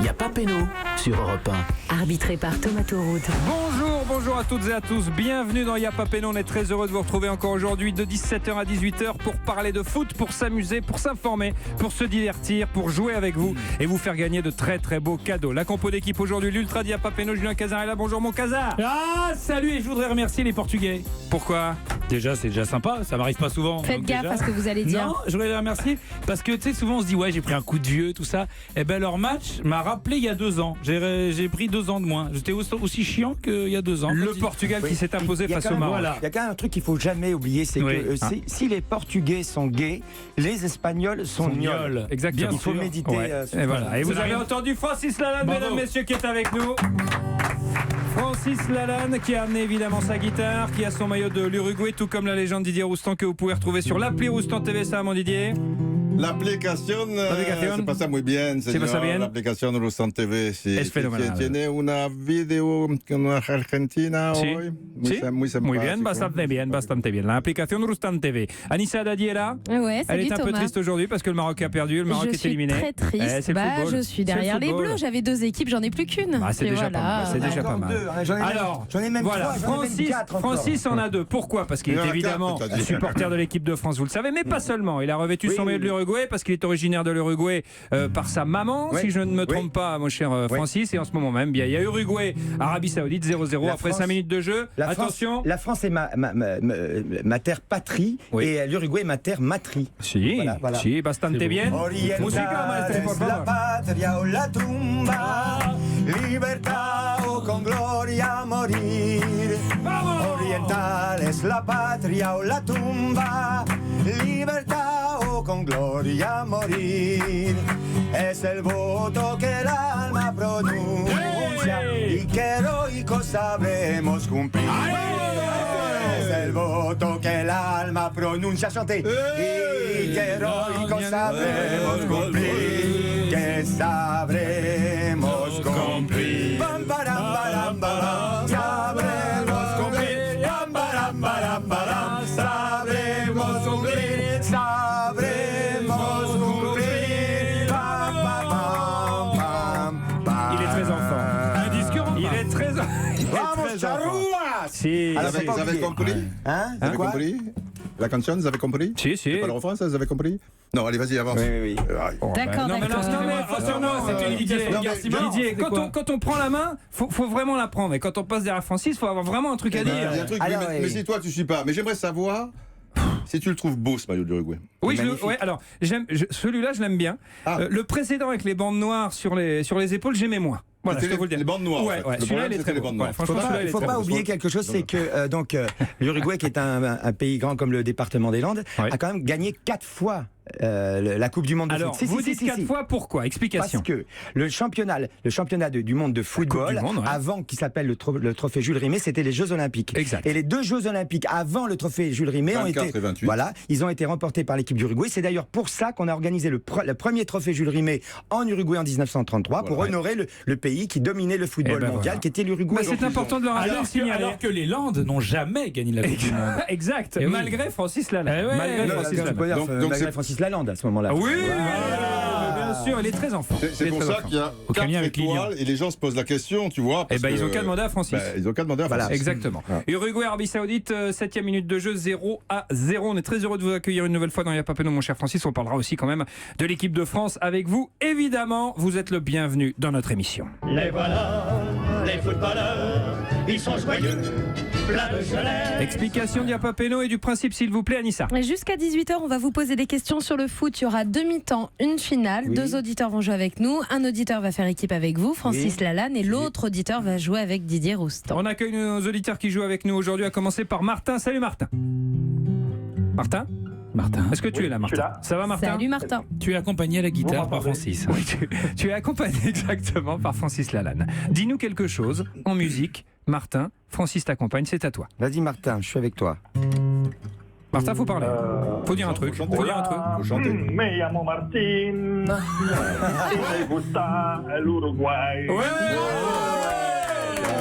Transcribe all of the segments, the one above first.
Y a pas péno sur Europe 1. Arbitré par Thomas Tauroud. Bonjour à toutes et à tous. Bienvenue dans Y a pas péno. On est très heureux de vous retrouver encore aujourd'hui de 17h à 18h pour parler de foot, pour s'amuser, pour s'informer, pour se divertir, pour jouer avec vous et vous faire gagner de très très beaux cadeaux. La compo d'équipe aujourd'hui, l'Ultra d'Y a pas péno, Julien Cazard est là. Bonjour mon Cazard. Ah, salut, et je voudrais remercier les Portugais. Pourquoi ? Déjà, c'est déjà sympa, ça m'arrive pas souvent. Faites donc gaffe déjà... à ce que vous allez dire. Non, je voudrais les remercier parce que tu sais, souvent on se dit ouais, j'ai pris un coup de vieux, tout ça. Et ben leur match m'a rappelé il y a 2 ans. J'ai pris 2 ans de moins. J'étais aussi chiant qu'il y a 2 ans. Le Portugal qui s'est imposé face au Maroc. Voilà. Il y a quand même un truc qu'il faut jamais oublier, c'est Oui. que si les Portugais sont gays, les Espagnols sont gnolls. Exactement. Il faut méditer. Ouais. sur Et ça. voilà. Et vous avez entendu Francis Lalanne, Bravo. mesdames, messieurs, qui est avec nous. Francis Lalanne qui a amené évidemment sa guitare, qui a son maillot de l'Uruguay, tout comme la légende Didier Roustan que vous pouvez retrouver sur l'appli Roustan TV. Ça, mon Didier. La aplicación se pasa muy bien, señor. Se pasa bien. La aplicación Roustan TV, sí. Es fenomenal. Tiene una video con Argentina Sí. hoy. Sí. Muy Muy bien, simpático. bastante bien. L'application Roustan TV. Anissa Dadi est là. Ouais, Elle salut est un peu Thomas. triste aujourd'hui parce que le Maroc a perdu, le Maroc Je est suis éliminé. très triste. C'est le football. Je suis C'est le derrière les football. Bleus. J'avais 2 équipes, j'en ai plus qu'une. Ah, c'est Et déjà voilà. pas mal. C'est déjà Encore pas mal. 2, hein, j'en ai même Voilà, 3, j'en ai même 4 encore. Francis en a 2. Pourquoi ? Parce qu'il Il y en est a évidemment 4, t'as dit. supporter de l'équipe de France, vous le savez, mais pas seulement. Il a revêtu son maillot de l'Uruguay parce qu'il est originaire de l'Uruguay par sa maman, Oui. si je ne me trompe Oui. pas, mon cher Francis. Et en ce moment même, bien, il y a Uruguay, Arabie Saoudite 0-0 La après France- 5 minutes de jeu. Attention. La France est ma terre patrie Oui. et l'Uruguay est ma terre matrie. Si, Voilà. si, bastante bien. Música, maestro, por favor. patria o la tumba, libertad o con gloria morir. Oriental es la patria o la tumba, libertad o con gloria morir. Es el voto que el alma pronuncia y que heroico sabremos cumplir. Es el voto que el alma pronuncia, chantez, y que heroico sabremos cumplir, que sabremos cumplir. Bam, baram, baram, baram, sabremos cumplir. Bam, baram, baram, baram, sabremos cumplir, sabremos cumplir. Bam, bam, bam, bam. Il est très enfant. Un disque rond. Il est très Vamos, charruas! Si, Alors, Vous c'est pas avez oublié. compris? Hein? Vous avez Quoi? compris? La canción, vous avez compris? si. C'est pas le refrain, ça, vous avez compris? Non, allez, vas-y, avance. Oui. D'accord, Non, mais d'accord. attention, non, c'est une Didier, éducation. Garcia Martin, Didier, c'est quoi quand on prend la main, faut vraiment la prendre. Et quand on passe derrière Francis, faut avoir vraiment un truc à Il y dire. a un truc, Alors, mais si toi tu suis pas, mais j'aimerais savoir si tu le trouves beau ce maillot de l'Uruguay. Oui, Magnifique. alors celui-là, je l'aime bien. Ah. Le précédent avec les bandes noires sur les épaules, j'aimais moins. Voilà, je C'était peux vous le dire. les bandes noires, en Ouais, fait. ouais. Le Celui-là, problème, il est c'était très les beau. bandes noires. Ouais, franchement, Il celui-là, il est faut très pas beau. oublier quelque chose, c'est que l'Uruguay, qui est un pays grand comme le département des Landes, Ouais. a quand même gagné 4 fois la Coupe du Monde de Alors, foot. vous dites 4 fois, pourquoi ? Explication. Parce que le championnat du monde de football, du monde, ouais. avant qu'il s'appelle le trophée Jules Rimet, c'était les Jeux Olympiques. Exact. Et les 2 Jeux Olympiques avant le trophée Jules Rimet ont 24 été, et 28. voilà, ils ont été remportés par l'équipe d'Uruguay. C'est d'ailleurs pour ça qu'on a organisé le premier trophée Jules Rimet en Uruguay en 1933 pour Voilà. honorer le pays qui dominait le football Eh ben mondial, voilà. qui était l'Uruguay. Bah, c'est important de le rappeler, Alors de signaler. alors que les Landes n'ont jamais gagné la Coupe du Monde. Exact, Eh oui. malgré Francis Lalanne. Eh ouais. Malgré Non, Francis Donc, Lalanne. Donc, malgré c'est- Francis Lalande à ce moment-là. Oui, Voilà. bien sûr, il est très enfant. C'est Il est pour très ça enfant. qu'il y a Aucun 4 lien avec étoiles et les gens se posent la question, tu vois. Eh parce ben, ils que- ont qu'à demander à Francis. Ils ont qu'à demander à Voilà. Francis. Exactement. Ah. Uruguay, Arabie Saoudite, 7e minute de jeu, 0-0. On est très heureux de vous accueillir une nouvelle fois dans Y'a pas péno, mon cher Francis. On parlera aussi quand même de l'équipe de France avec vous. Évidemment, vous êtes le bienvenu dans notre émission. Les voilà, les footballeurs, ils sont joyeux, plein de jeunesse. Explication d'Y'a pas péno et du principe, s'il vous plaît, Anissa. Jusqu'à 18h, on va vous poser des questions sur le foot. Il y aura 2 mi-temps, une finale. Oui. 2 auditeurs vont jouer avec nous. Un auditeur va faire équipe avec vous, Francis Lalanne, et l'autre auditeur va jouer avec Didier Roustan. On accueille nos auditeurs qui jouent avec nous aujourd'hui, à commencer par Martin. Salut Martin. Martin, est-ce que tu es là, Martin? Ça va, Martin? Salut Martin. Tu es accompagné à la guitare par Francis. Oui, tu es accompagné exactement par Francis Lalanne. Dis-nous quelque chose en musique. Martin, Francis t'accompagne, c'est à toi. Vas-y Martin, je suis avec toi. Martin, faut parler. Faut dire un truc. Faut dire un truc. Faut chanter. Me llamo Martín y me gusta el Uruguay.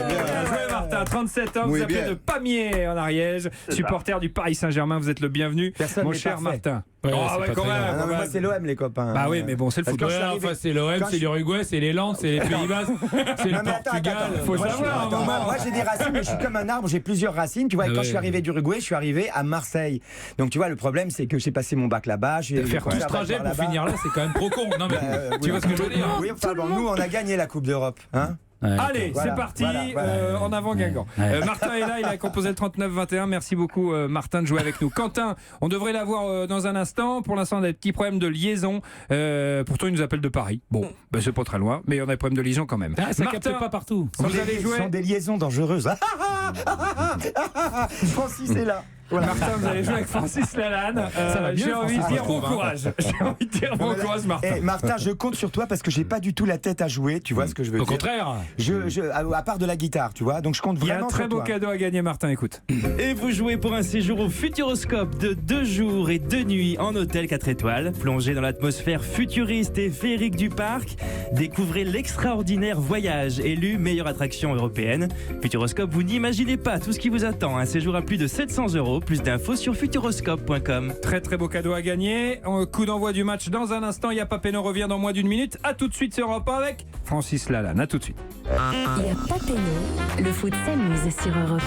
Bien joué Martin, 37 ans, Oui, vous appelez bien. de Pamiers en Ariège, supporter du Paris Saint-Germain, vous êtes le bienvenu, Personne mon n'est cher parfait. Martin. Ouais, Oh, c'est ouais, pas quand très même, grave. Ah non, quand mais moi même. c'est l'OM les copains. Bah oui, mais bon, c'est le Parce que football. je suis Ouais, arrivé- enfin, c'est l'OM, quand c'est je- l'Uruguay, c'est les Landes, c'est les Pays-Bas, c'est le Non, mais attends, Portugal. faut Moi, savoir, je- à un moment. moi, j'ai des racines, mais je suis comme un arbre, j'ai plusieurs racines. Tu vois, et Ah quand ouais. je suis arrivé d'Uruguay, je suis arrivé à Marseille. Donc tu vois, le problème, c'est que j'ai passé mon bac là-bas. J'ai Faire tout ce trajet pour finir là, c'est quand même trop con. Non, mais tu vois ce que je veux dire? Oui, enfin bon, nous, on a gagné la Coupe d'Europe. Hein. Allez, Voilà, c'est parti, voilà. en avant Guingamp. Ouais. Martin est là, il a composé le 39-21. Merci beaucoup Martin de jouer avec nous. Quentin, on devrait l'avoir dans un instant. Pour l'instant, on a des petits problèmes de liaison. Pourtant, il nous appelle de Paris. Bon, ben, c'est pas très loin, mais on a des problèmes de liaison quand même. Ah, ça Martin, capte pas partout. vous Ce allez sont jouer. des liaisons dangereuses. Francis est là. Voilà. Martin, vous allez jouer avec Francis Lalanne. Ça va bien, J'ai envie de Francis, dire je bon trouve, hein. courage. J'ai envie de dire bon courage, Martin. Eh, Martin, je compte sur toi parce que j'ai pas du tout la tête à jouer. Tu vois ce que je veux Au dire. contraire. À part de la guitare, tu vois. Donc je compte Il y a un vraiment très sur beau toi. cadeau à gagner, Martin. Écoute. Et vous jouez pour un séjour au Futuroscope de 2 jours et 2 nuits en hôtel 4 étoiles. Plongez dans l'atmosphère futuriste et féerique du parc. Découvrez l'extraordinaire voyage élu meilleure attraction européenne. Futuroscope, vous n'imaginez pas tout ce qui vous attend. Un séjour à plus de 700 €. Plus d'infos sur futuroscope.com. Très très beau cadeau à gagner. Coup d'envoi du match dans un instant. Y'a pas Péno revient dans moins d'une minute. A tout de suite sur Europe 1 avec Francis Lalanne. A tout de suite. Il n'y a pas péno, le foot s'amuse sur Europe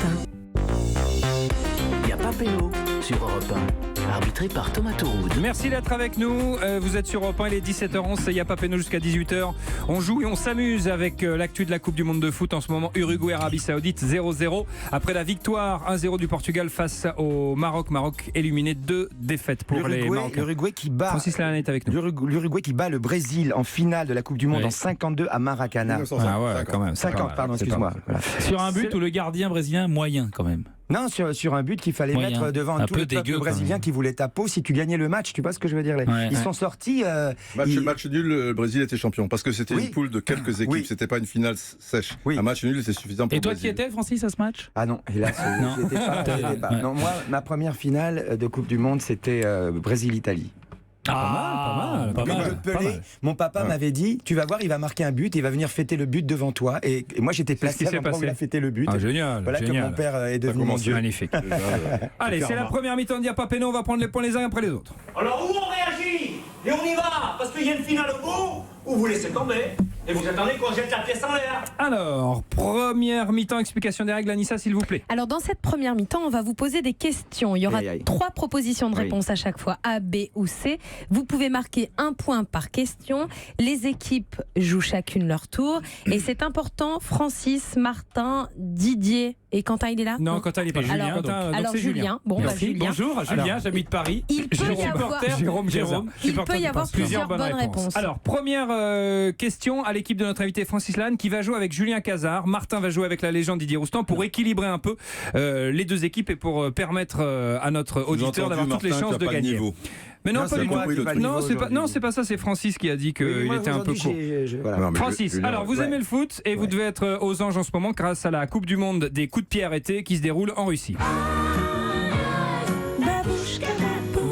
Y a pas péno sur Europe 1. Arbitré par Thomas Touroud. Merci d'être avec nous. Vous êtes sur Europe 1, il est 17h11. C'est Y'a pas Péno jusqu'à 18h. On joue et on s'amuse avec l'actu de la Coupe du Monde de foot. En ce moment, Uruguay-Arabie Saoudite 0-0. Après la victoire 1-0 du Portugal face au Maroc. Maroc éliminé, 2 défaites pour les Marocains. L'Uruguay qui bat. Francis Lalanne est avec nous. L'Uruguay qui bat le Brésil en finale de la Coupe du Monde Oui. en 52 à Maracana. 1950. Ah ouais, quand même. c'est pas 50, mal, pardon, c'est pas excuse-moi. mal. Voilà. Sur un but où le gardien brésilien moyen quand même. Non, sur un but qu'il fallait Moyen. mettre devant Un tout peu le peuple dégueu, quand brésilien même. qui voulait ta peau si tu gagnais le match. Tu vois ce que je veux dire là. Ouais. Ils sont sortis. Match nul, le Brésil était champion parce que c'était Oui. une poule de quelques équipes, Oui. c'était pas une finale sèche. Oui. Un match nul, c'est suffisant pour Et le toi Brésil. qui étais, Francis, à ce match? Ah non, hélas, Non. j'y étais pas. Ouais. Non, moi, ma première finale de Coupe du Monde, c'était Brésil-Italie. Ah, pas Comme mal. je pelais, mon papa m'avait dit, tu vas voir, il va marquer un but, il va venir fêter le but devant toi. Et moi, j'étais C'est ce qui placé à s'est l'endroit où passé. il a fêté le but. Ah, génial. Voilà comme génial. mon père est devenu mon commencé. Dieu. Magnifique. Allez, c'est la première mi-temps de Y'a pas Péno. On va prendre les points les uns après les autres. Alors où on réagit et on y va parce qu'il y a une finale au bout ou vous laissez tomber et vous attendez qu'on jette la pièce en l'air. Alors, première mi-temps, explication des règles, Anissa, s'il vous plaît. Alors dans cette première mi-temps, on va vous poser des questions. Il y aura Aïe, aïe. 3 propositions de Oui. réponse à chaque fois, A, B ou C. Vous pouvez marquer 1 point par question. Les équipes jouent chacune leur tour. Et c'est important, Francis, Martin, Didier et Quentin, il est là Non, Quentin, il est pas là. Alors- Quentin, donc Alors c'est Julien, bon bah Merci. Julien. Bonjour, Julien, Alors, j'habite Paris. Il peut y avoir, Jérôme, il supporter peut y du avoir Portugal. plusieurs bonnes réponses. Alors, première question à l'équipe de notre invité Francis Lalanne qui va jouer avec Julien Cazard. Martin va jouer avec la légende Didier Roustan pour équilibrer un peu les deux équipes et pour permettre à notre auditeur d'avoir toutes les chances de gagner. Mais non, Non, pas c'est du moi tout. qui ai pas le Non, niveau c'est pas, aujourd'hui. non, c'est pas ça, c'est Francis qui a dit qu'il Oui, moi, était un peu aujourd'hui, court. voilà. Non, mais Francis, Julien, alors vous ouais. aimez le foot et vous devez être aux anges en ce moment grâce à la Coupe du Monde des coups de pied arrêtés qui se déroule en Russie.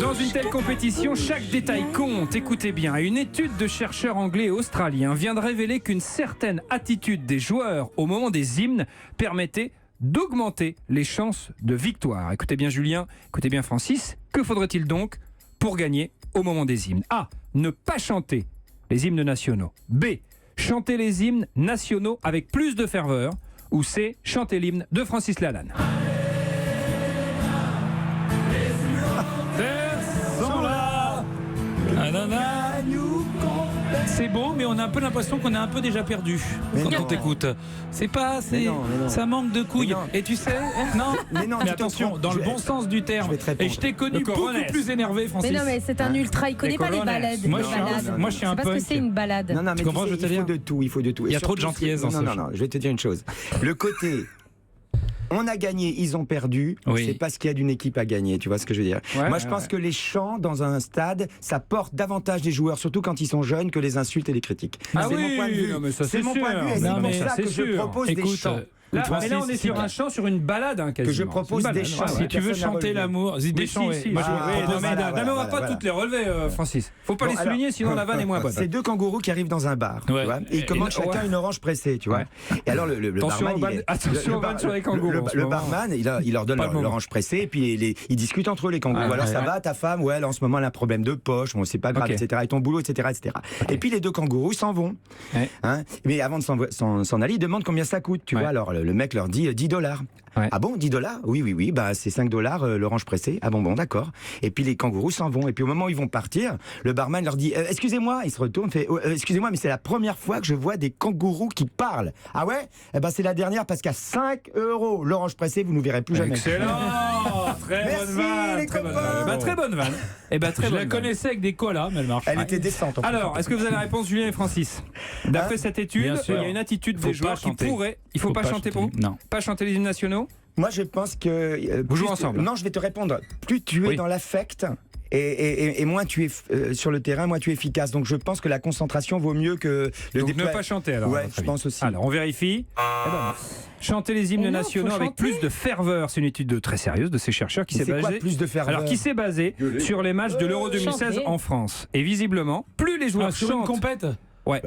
Dans une telle compétition, chaque détail compte. Écoutez bien, une étude de chercheurs anglais et australiens vient de révéler qu'une certaine attitude des joueurs au moment des hymnes permettait d'augmenter les chances de victoire. Écoutez bien Julien, écoutez bien Francis, que faudrait-il donc pour gagner au moment des hymnes? A. Ne pas chanter les hymnes nationaux. B. Chanter les hymnes nationaux avec plus de ferveur. Ou C. Chanter l'hymne de Francis Lalanne. C'est beau, mais on a un peu l'impression qu'on a un peu déjà perdu Mais quand non. on t'écoute. C'est pas assez. Mais non. Ça manque de couilles. Mais non. Et tu sais, non. Mais non, Mais tu t'en attention, fous. dans le Je- bon sens du terme. je vais te répondre. Et je t'ai connu Le beaucoup Coronel. plus énervé, Francis. Mais non, mais c'est un ultra, il connaît Les pas les colonels. balades. Moi, les je suis un- balades. moi, je suis un C'est parce que punk. c'est une balade. Non, mais Tu comprends, tu sais, je veux te il faut dire de tout, il faut de tout. Il y a Et trop de surtout, gentillesse dans non, ce non, jeu. non, je vais te dire une chose. Le côté, on a gagné, ils ont perdu, Oui. c'est parce qu'il y a d'une équipe à gagner, tu vois ce que je veux dire. Ouais, Moi, je pense que les chants dans un stade, ça porte davantage des joueurs, surtout quand ils sont jeunes, que les insultes et les critiques. Ah c'est oui, mon point de vue. non, mais ça, c'est c'est mon point de vue, sûr. et c'est Non, pour mais ça ça, que c'est je sûr. propose des Écoute, chants. Là, Francis, mais là, on est sur un chant, sur une balade, hein, quasiment. Que je propose C'est une balade, des chants. Si tu veux Personne n'a chanter relevé. l'amour, dis des Oui, chants. si, Moi, si, je oui, Ah, non, mais voilà, on va pas voilà. toutes les relever, Francis. Faut pas Bon, les souligner, sinon la vanne est moins bonne. C'est 2 kangourous qui arrivent dans un bar. Ouais. Tu vois, et ils commandent chacun ouais. une orange pressée, tu vois. Ouais. Et alors le Attention barman, aux vannes- attention aux vannes sur les kangourous en ce le moment. barman, il leur donne Pas le moment. l'orange pressée et puis ils discutent entre eux les kangourous. Ah, Alors ouais. ça va, ta femme, ouais, elle, en ce moment elle a un problème de poche, bon c'est pas grave, Ok. etc. Et ton boulot, etc., etc. Et puis les 2 kangourous s'en vont. Ouais. Hein, mais avant de s'en aller, ils demandent combien ça coûte, tu Ouais. vois. Alors le mec leur dit $10. Ouais. Ah bon, $10? Oui, bah c'est $5 l'orange pressée. Ah bon, d'accord. Et puis les kangourous s'en vont. Et puis au moment où ils vont partir, le barman leur dit excusez-moi, il se retourne, fait excusez-moi, mais c'est la première fois que je vois des kangourous qui parlent. Ah ouais? Eh ben c'est la dernière parce qu'à 5 € l'orange pressée, vous ne verrez plus jamais. Excellent. Très Merci, bonne vanne. les Très bonne copains. vanne. Bah, très bonne vanne. Eh ben, très Je bonne la vanne. connaissais avec des koalas, mais elle marche. Elle était décente. En fait. Alors, est-ce que vous avez la réponse, Julien et Francis? D'après cette étude, Bien il sûr. y a une attitude Faut des pas joueurs qui chanter. pourraient. Il faut pas chanter pour vous? Non. Pas chanter les hymnes nationaux? Moi, je pense que Vous jouez plus- ensemble. Non, je vais te répondre. Plus tu es Oui. dans l'affect. Et moins tu es sur le terrain, moins tu es efficace. Donc je pense que la concentration vaut mieux que le Donc ne déploiement. pas chanter alors. à Ouais, votre je avis. pense aussi. Alors on vérifie. Eh ben, chanter les hymnes Et non, nationaux faut avec chanter. plus de ferveur. C'est une étude très sérieuse de ces chercheurs qui Mais s'est c'est quoi basée. plus de ferveur? Alors qui s'est basée sur les matchs de l'Euro 2016 chanter. en France. Et visiblement, plus les joueurs Sur une chantent, compète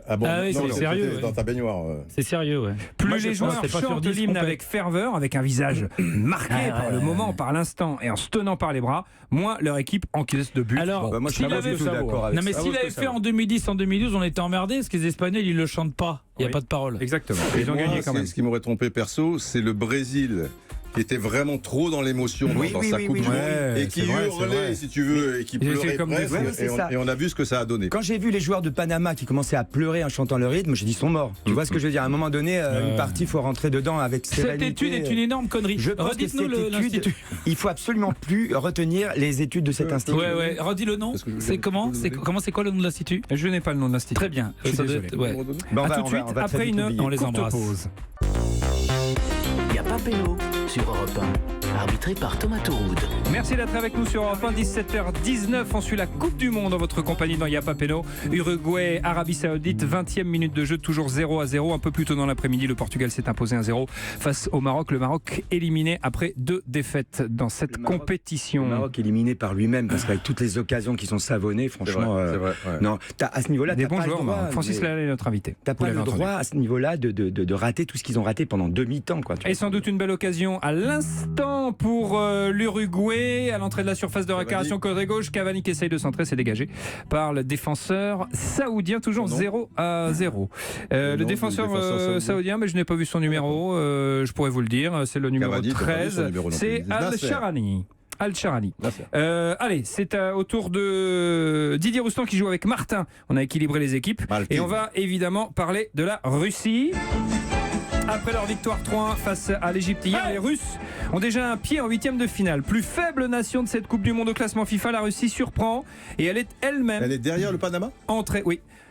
Ah bon, Ah oui, non, c'est non, sérieux, c'était ouais. Dans ta baignoire. C'est sérieux, ouais. plus Moi, je les pense joueurs que c'est pas sur chantent 10 l'hymne compètes. avec ferveur, avec un visage marqué par le moment, par l'instant, et en se tenant par les bras, moins leur équipe encaisse de buts. Alors, Bon, Bah, moi, je s'il suis pas avait du tout fait- d'accord avec Non, mais ça. s'il Ah, avait ça fait va. en 2010, en 2012, on était emmerdés parce que les Espagnols, ils le chantent pas. Il n'y a Oui. pas de parole. Exactement. Ils ont Moi, gagné quand même. Ce qui m'aurait trompé perso, c'est le Brésil qui était vraiment trop dans l'émotion Oui, dans oui, sa oui, Coupe oui, du oui. Monde Ouais, et qui c'est vrai, c'est hurlait, vrai. si tu veux, et qui Ils étaient pleurait comme des presque. Ouais, c'est ça. Et on a vu ce que ça a donné. Quand j'ai vu les joueurs de Panama qui commençaient à pleurer en chantant le rythme, j'ai dit ils sont morts. Tu vois ce que je veux dire? À un moment donné, une partie, il faut rentrer dedans avec Cette sérénité. étude est une énorme connerie. Je pense que Redites-nous cette étude, l'institut. il faut absolument plus retenir les études de cet institut. Ouais, redis le nom. Parce que je- C'est comment je- C'est comment c'est quoi le nom de l'institut Je n'ai pas le nom de l'institut. Très bien. Je suis Ça doit désolé. être- ouais. Ben, À tout de suite, on va très après vite une oublier. On les courte embrasse. pause. Y a pas péno sur Europe 1. Arbitré par Thomas Touroud. Merci d'être avec nous sur Europe 1, 17h19. On suit la Coupe du Monde en votre compagnie dans Y'a pas péno. Uruguay, Arabie Saoudite, 20e minute de jeu, toujours 0-0. Un peu plus tôt dans l'après-midi, le Portugal s'est imposé 1-0 face au Maroc. Le Maroc éliminé après 2 défaites dans cette compétition. Le Maroc éliminé par lui-même parce qu'avec toutes les occasions qui sont savonnées, C'est vrai, franchement. c'est vrai, ouais. Non, à ce niveau-là, Des t'as bons pas le joueurs, droit, Maroc. Francis mais Lallet est notre invité. T'as Vous pas l'avez le entendu. droit à ce niveau-là de rater tout ce qu'ils ont raté pendant demi-temps. Quoi, tu Et vois. sans doute une belle occasion à l'instant pour l'Uruguay. À l'entrée de la surface de récréation, côté gauche, Cavani qui essaye de centrer, c'est dégagé par le défenseur saoudien, toujours Non. 0-0. Le Non, défenseur le défenseur saoudien, mais je n'ai pas vu son numéro, je pourrais vous le dire, c'est le numéro Cavani, t'as pas vu 13, son numéro non c'est plus. Nasser. Al-Sharani. Al-Sharani. Nasser. Allez, c'est au tour de Didier Roustan qui joue avec Martin. On a équilibré les équipes. Martin. Et on va évidemment parler de la Russie. Après leur victoire 3-1 face à l'Égypte hier, les Russes ont déjà un pied en 8e de finale. Plus faible nation de cette Coupe du Monde au classement FIFA, la Russie surprend et elle est elle-même Elle est derrière le Panama entrée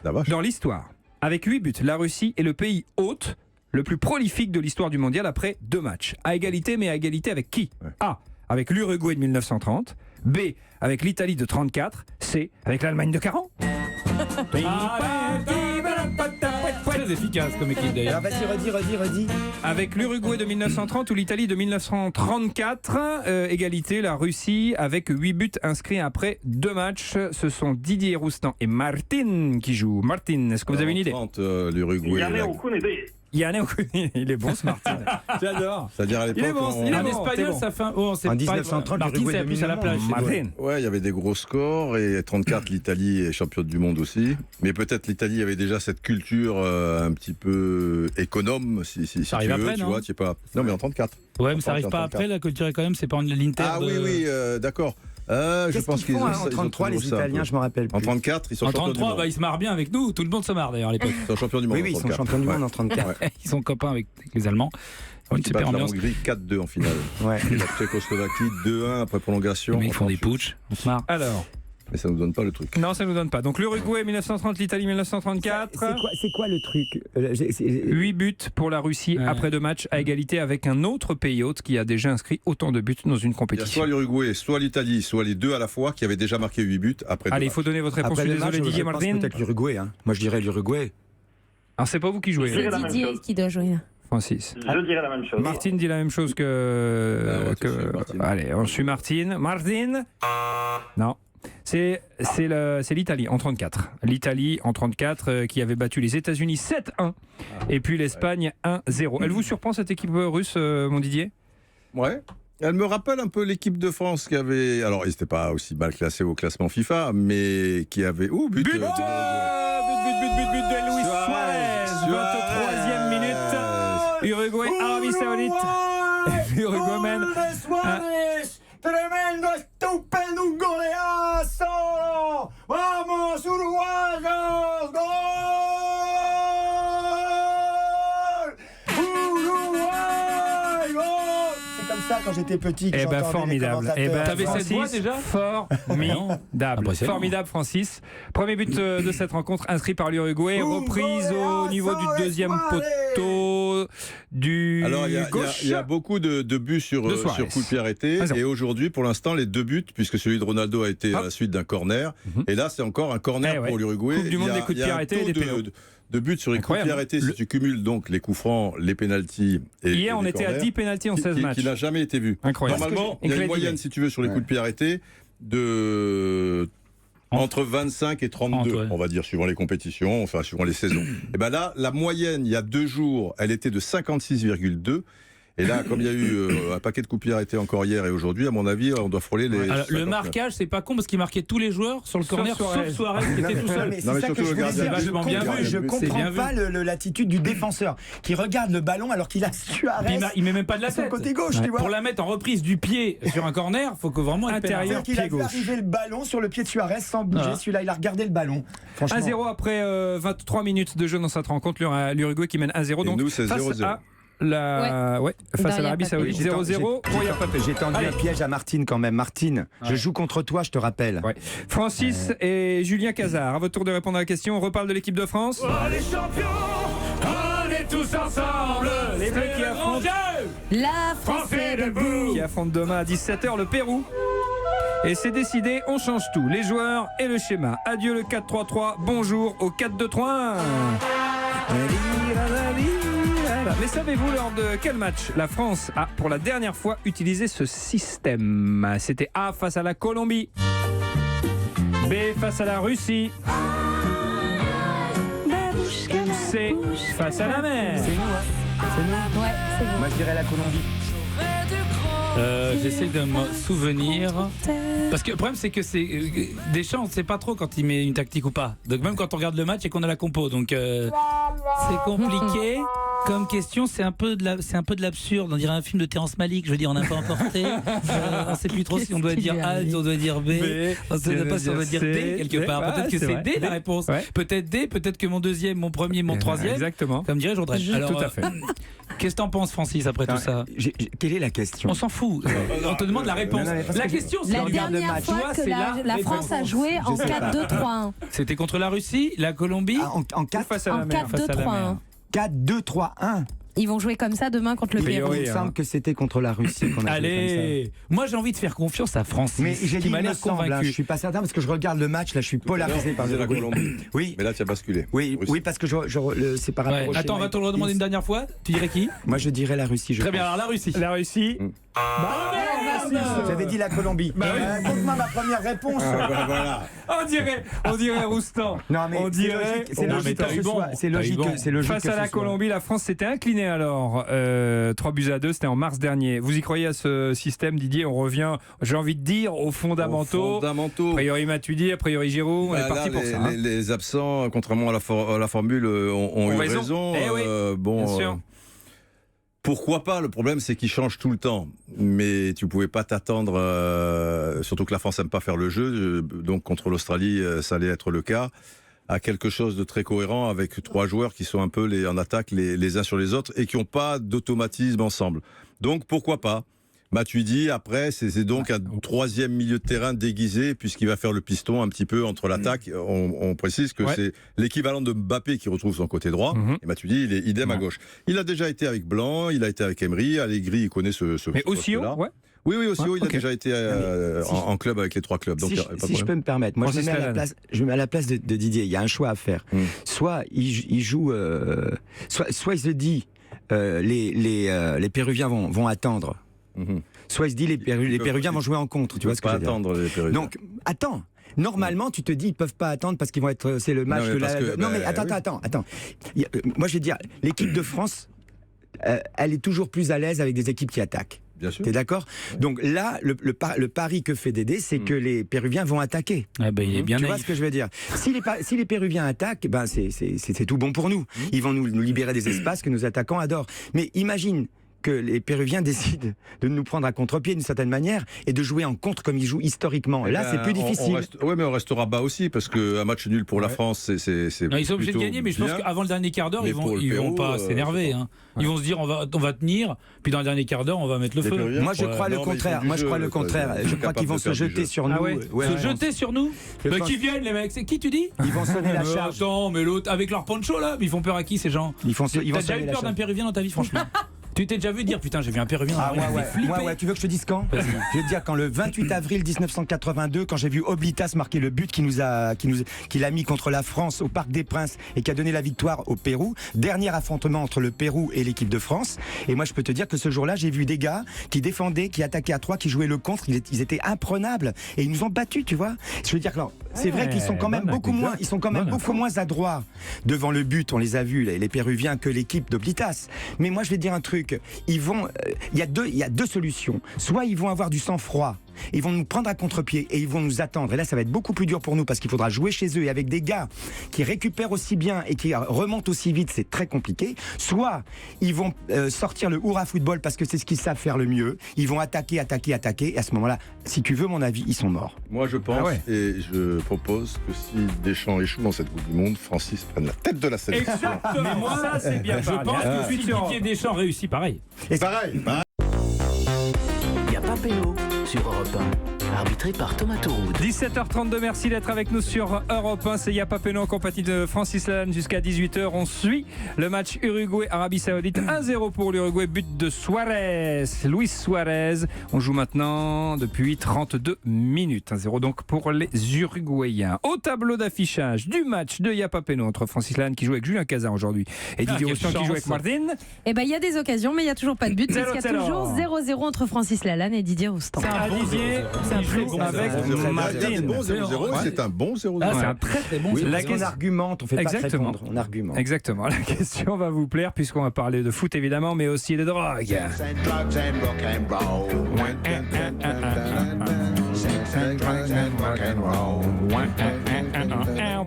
La vache. dans l'histoire. Avec 8 buts, la Russie est le pays hôte le plus prolifique de l'histoire du mondial après 2 matchs. À égalité, mais à égalité avec qui? Ouais. A. Avec l'Uruguay de 1930. B. Avec l'Italie de 34. C. Avec l'Allemagne de 40. Très efficace comme équipe d'ailleurs. Alors vas-y, redis. Avec l'Uruguay de 1930 ou l'Italie de 1934. Égalité, la Russie avec 8 buts inscrits après 2 matchs. Ce sont Didier Roustan et Martin qui jouent. Martin, est-ce que vous avez une idée? 30, l'Uruguay. Yann, il est bon ce Martin. J'adore. C'est-à-dire à Il est l'époque, bon, on- il est En bon, espagnol, t'es bon. ça fait un. Oh, on sait En pas- 1930, Martin, l'Uruguay c'est plus à la domine le plage. monde. Martin. Ouais, il y avait des gros scores et 34, l'Italie est championne du monde aussi. Mais peut-être l'Italie avait déjà cette culture un petit peu économe, si tu arrive veux, après, tu non vois, tu sais pas. Non, mais en 34. Ouais, mais ça arrive pas 34. après, la culture est quand même, c'est pas l'Inter. Ah de- oui, d'accord. Je Qu'est-ce pense qu'ils font ont en 33 les toujours ça un peu. Italiens, je me rappelle plus. En 34, ils sont En champions du 33, monde. bah, ils se marrent bien avec nous. Tout le monde se marre d'ailleurs à l'époque. Ils sont champions du monde. Oui, en ils sont 34. champions du monde Ouais. en 34. Ils sont copains avec les Allemands. Une Ils super battent la ambiance. Hongrie 4-2 en finale. Ouais. Et la Tchécoslovaquie 2-1 après prolongation. Mais ils font des 38. putsch. On se marre. Alors, Mais ça nous donne pas le truc. non, ça nous donne pas. Donc l'Uruguay 1930, l'Italie 1934. C'est quoi le truc 8 buts pour la Russie Ouais. après 2 matchs à égalité avec un autre pays hôte qui a déjà inscrit autant de buts dans une Il y a compétition. soit l'Uruguay, soit l'Italie, soit les deux à la fois qui avaient déjà marqué 8 buts après Allez, il 2 faut donner votre réponse. Après Je suis le match, désolé, Didier je pense Martin. peut-être l'Uruguay. Hein. Moi, je dirais l'Uruguay. Alors, c'est pas vous qui jouez. C'est Didier qui doit jouer. Francis. Je dirais la même chose. Martine dit la même chose Martine. Allez, on suit Martine. Martine. Non. C'est l'Italie en 34. L'Italie en 34 qui avait battu les États-Unis 7-1 et puis l'Espagne 1-0. Elle vous surprend cette équipe russe, mon Didier ? Ouais. Elle me rappelle un peu l'équipe de France qui avait. Alors, ils n'étaient pas aussi mal classés au classement FIFA, mais qui avait. But de Luis Suarez, 23e minute. Uruguay, Arabie Saoudite. Uruguay mène. Tremendo, estupendo, un goleazo! Vamos, uruguayos! Gol! Uruguay! Gol! C'est comme ça quand j'étais petit que j'entendais les formidable. commentateurs. T'avais cette voix déjà Formidable. Formidable, Francis. Premier but de cette rencontre inscrit par l'Uruguay. Reprise au niveau du deuxième poteau du Alors, gauche. il y a beaucoup de buts sur coup de pied arrêté. Et aujourd'hui, pour l'instant, les 2 buts, puisque celui de Ronaldo a été à la suite d'un corner. Et là, c'est encore un corner pour l'Uruguay. Coupe du monde des coups de pied arrêtés et des pénaux. De buts sur les coups de pied arrêtés, si tu cumules donc les coups francs, les pénaltys et hier, et on les était à corners, 10 pénaltys en 16 matchs. Qui n'a jamais été vu. Incroyable. Normalement, il y a une moyenne, si tu veux, sur les coups de pied arrêtés de entre 25 et 32, on va dire, suivant les compétitions, enfin suivant les saisons. Et bien là, la moyenne, il y a 2 jours, elle était de 56,2. Et là, comme il y a eu un paquet de coups de pied arrêtés encore hier et aujourd'hui, à mon avis, on doit frôler les. Alors, le marquage, c'est pas con parce qu'il marquait tous les joueurs sur le corner, sauf Suarez qui était tout seul. Mais c'est ça que je voulais dire. Je comprends pas l'attitude du défenseur qui regarde le ballon alors qu'il a Suarez. Il met même pas de la tête. Côté gauche, tu vois. Pour la mettre en reprise du pied sur un corner, faut que vraiment intérieur pied gauche. Il a vu arriver le ballon sur le pied de Suarez sans bouger. Celui-là, il a regardé le ballon. 1-0 après 23 minutes de jeu dans cette rencontre. L'Uruguay qui mène 1-0. Donc nous, c'est 0-0. Face à l'Arabie Saoudite, 0-0 pour Yapapé. J'ai tendu un piège à Martine quand même. Martine, je joue contre toi, je te rappelle. Francis et Julien Cazard, à votre tour de répondre à la question. On reparle de l'équipe de France. Oh, les champions, on est tous ensemble. Les Bleus qui affrontent La France est debout. Qui affrontent demain à 17h le Pérou. Et c'est décidé, on change tout. Les joueurs et le schéma. Adieu le 4-3-3, bonjour au 4-2-3-1. Mais savez-vous lors de quel match la France a pour la dernière fois utilisé ce système? C'était A face à la Colombie, B face à la Russie, ou C face à la mer. C'est nous. Ouais, c'est bon. Moi, je dirais la Colombie. J'essaie de me souvenir. Parce que le problème, c'est que Deschamps, on ne sait pas trop quand il met une tactique ou pas. Donc même quand on regarde le match et qu'on a la compo. Donc c'est compliqué. Comme question, c'est un peu de l'absurde. On dirait un film de Terrence Malick. Je veux dire, on n'a pas emporté. On ne sait plus trop si on doit dire A, si on doit dire B. On ne sait pas si on doit dire D quelque part. Peut-être que c'est D la réponse. Peut-être D, peut-être que mon deuxième, mon premier, mon troisième. Exactement. Comme dirait Jourdain. Alors, tout à fait. Qu'est-ce que t'en penses, Francis, après tout ça? Quelle est la question? On s'en fout. On te demande la réponse. La question, c'est la dernière fois que la France a joué en 4-2-3-1. C'était contre la Russie, la Colombie, en 4 face à la mer. 4-2-3-1. 4-2-3-1. Ils vont jouer comme ça demain contre le Pérou. Il me semble que c'était contre la Russie qu'on a joué comme allez, moi j'ai envie de faire confiance à Francis. Mais j'ai dit, m'a l'air convaincu. Je suis pas certain parce que je regarde le match, là je suis polarisé par la Colombie. Oui. Mais là tu as basculé. Oui, parce que c'est par rapport au Attends, on va te le redemander une dernière fois. Tu dirais qui? Moi je dirais la Russie. Très bien, alors la Russie. La Russie. J'avais dit la Colombie. Donne-moi ma première réponse. Voilà. On dirait Roustan. Non mais on dirait. c'est logique. C'est logique. Face à la Colombie, la France s'était inclinée alors 3-2. C'était en mars dernier. Vous y croyez à ce système, Didier? On revient, j'ai envie de dire, aux fondamentaux. A priori Matuidi, a priori Giroud. On est parti pour ça. Les absents, contrairement à la formule, ont eu raison. Bien sûr. Pourquoi pas? Le problème, c'est qu'ils changent tout le temps. Mais tu pouvais pas t'attendre, surtout que la France n'aime pas faire le jeu. Donc contre l'Australie, ça allait être le cas, à quelque chose de très cohérent avec 3 joueurs qui sont un peu en attaque les uns sur les autres et qui n'ont pas d'automatisme ensemble. Donc pourquoi pas? Matuidi, après, c'est donc un 3e milieu de terrain déguisé, puisqu'il va faire le piston un petit peu entre l'attaque. On précise que c'est l'équivalent de Mbappé qui retrouve son côté droit. Et Matuidi, il est idem à gauche. Il a déjà été avec Blanc, il a été avec Emery, Allegri, il connaît ce mais Ossio, Oui, Ossio, il a déjà été en club avec les 3 clubs. Donc, si je peux me permettre, moi je me mets à la place de Didier. Il y a un choix à faire. Soit il joue, soit il se dit, les Péruviens vont attendre. Soit il se dit les Péruviens vont jouer en contre, tu vois ce que je veux dire. Attendre les Péruviens. Donc attends. Normalement, tu te dis ils peuvent pas attendre parce qu'ils vont être. C'est le match non mais attends. Moi je vais dire, l'équipe de France, elle est toujours plus à l'aise avec des équipes qui attaquent. Bien sûr. T'es d'accord ? Donc là, le pari que fait Dédé, c'est que les Péruviens vont attaquer. Ah ben, il est bien Tu vois naïf. ce que je veux dire ? Si les Péruviens attaquent, ben c'est tout bon pour nous. Ils vont nous libérer des espaces que nos attaquants adorent. Mais imagine que les Péruviens décident de nous prendre à contre-pied d'une certaine manière et de jouer en contre comme ils jouent historiquement. Là, c'est plus difficile. Oui, mais on restera bas aussi parce qu'un match nul pour la France, c'est. Non, ils sont obligés de gagner, mais je pense qu'avant le dernier quart d'heure, ils vont pas s'énerver. Hein. Ils vont se dire on va tenir, puis dans le dernier quart d'heure, on va mettre le feu. Moi, je crois le contraire. Je crois qu'ils vont se jeter sur nous. Se jeter sur nous ? Qui viennent, les mecs ? C'est qui tu dis ? Ils vont sonner la charge. Attends, mais l'autre, avec leur poncho là, ils font peur à qui ces gens ? T'as déjà eu peur d'un Péruvien dans ta vie, franchement ? Tu t'es déjà vu dire putain j'ai vu un Péruvien. Ouais, tu veux que je te dise quand ? Je vais te dire quand le 28 avril 1982, quand j'ai vu Oblitas marquer le but qu'il a mis contre la France au Parc des Princes et qui a donné la victoire au Pérou, dernier affrontement entre le Pérou et l'équipe de France. Et moi je peux te dire que ce jour-là j'ai vu des gars qui défendaient, qui attaquaient à 3, qui jouaient le contre, ils étaient imprenables et ils nous ont battus, tu vois. Je veux dire que c'est vrai qu'ils sont quand même beaucoup moins adroits devant le but, on les a vus les Péruviens que l'équipe d'Oblitas. Mais moi je vais te dire un truc. Il y a deux solutions. Soit ils vont avoir du sang-froid, ils vont nous prendre à contre-pied et ils vont nous attendre. Et là, ça va être beaucoup plus dur pour nous parce qu'il faudra jouer chez eux et avec des gars qui récupèrent aussi bien et qui remontent aussi vite, c'est très compliqué. Soit ils vont sortir le hurrah football parce que c'est ce qu'ils savent faire le mieux. Ils vont attaquer. Et à ce moment-là, si tu veux mon avis, ils sont morts. Moi, je pense et je propose que si Deschamps échoue dans cette Coupe du Monde, Francis prenne la tête de la sélection. Exactement. Mais moi, ça, c'est bien. Je pense que si Didier Deschamps réussit, pareil. Et pareil. Il n'y a pas péno sur Europe 1. Arbitré par Thomas Touroud. 17h32, merci d'être avec nous sur Europe 1. C'est Yapa Péno en compagnie de Francis Lalanne jusqu'à 18h. On suit le match Uruguay-Arabie Saoudite. 1-0 pour l'Uruguay, but de Suarez, Luis Suarez. On joue maintenant depuis 32 minutes. 1-0 donc pour les Uruguayens. Au tableau d'affichage du match de Yapa Péno entre Francis Lalanne qui joue avec Julien Cazin aujourd'hui et Didier Roustan qui joue avec Martine. Eh ben il y a des occasions, mais il n'y a toujours pas de but. Parce qu'il y a toujours 0-0 entre Francis Lalanne et Didier Roustan. Didier, il joue avec Martine. C'est un bon 0-0. C'est un très très bon. On argumente, on fait pas répondre, on argumente. Exactement. La question va vous plaire puisqu'on va parler de foot évidemment, mais aussi de drogue.